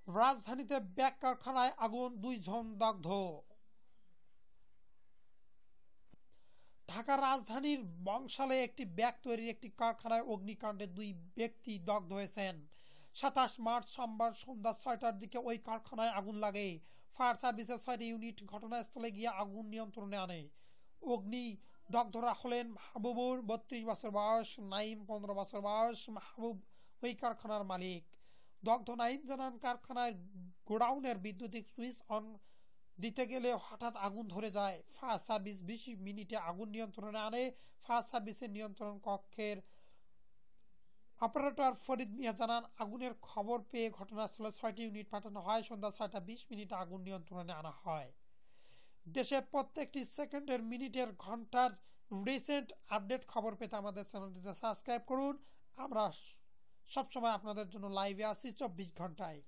রাজধানীতে ব্যাগ কারখানায় আগুন, 2 জন দগ্ধ। ঢাকার রাজধানীর বংশালে একটি ব্যাগ তৈরির একটি কারখানায় অগ্নিকাণ্ডে 2 ব্যক্তি দগ্ধ হয়েছেন। 27 মার্চ সোমবার সন্ধ্যা 6টার দিকে ওই কারখানায় আগুন লাগে। ফায়ার সার্ভিসের 6টি ইউনিট ঘটনাস্থলে গিয়ে আগুন নিয়ন্ত্রণে আনে। অগ্নি দগ্ধরা হলেন মাহবুবুর 32 বছর বয়স, নাইম 15 বছর বয়স। মাহবুব ওই কারখানার মালিক। দগ্ধ নাইম জানান, কারখানার গোডাউনের বৈদ্যুতিক সুইচ অন দিতে গেলে হঠাৎ আগুন ধরে যায়। ফায়ার সার্ভিস 20 মিনিটে আগুন নিয়ন্ত্রণে আনে। ফায়ার সার্ভিসের নিয়ন্ত্রণ কক্ষের অপারেটর ফরিদ মিয়া জানান, আগুনের খবর পেয়ে ঘটনাস্থলে 6টি ইউনিট পাঠানো হয়। সন্ধ্যা 6টা 20 মিনিটে আগুন নিয়ন্ত্রণে আনা হয়। দেশের প্রত্যেকটি সেকেন্ডের, মিনিটের, ঘন্টার রিসেন্ট আপডেট খবর পেতে আমাদের চ্যানেলটিতে সাবস্ক্রাইব করুন। আমরা সবসময় আপনাদের জন্য লাইভে আসি 24 ঘন্টায়।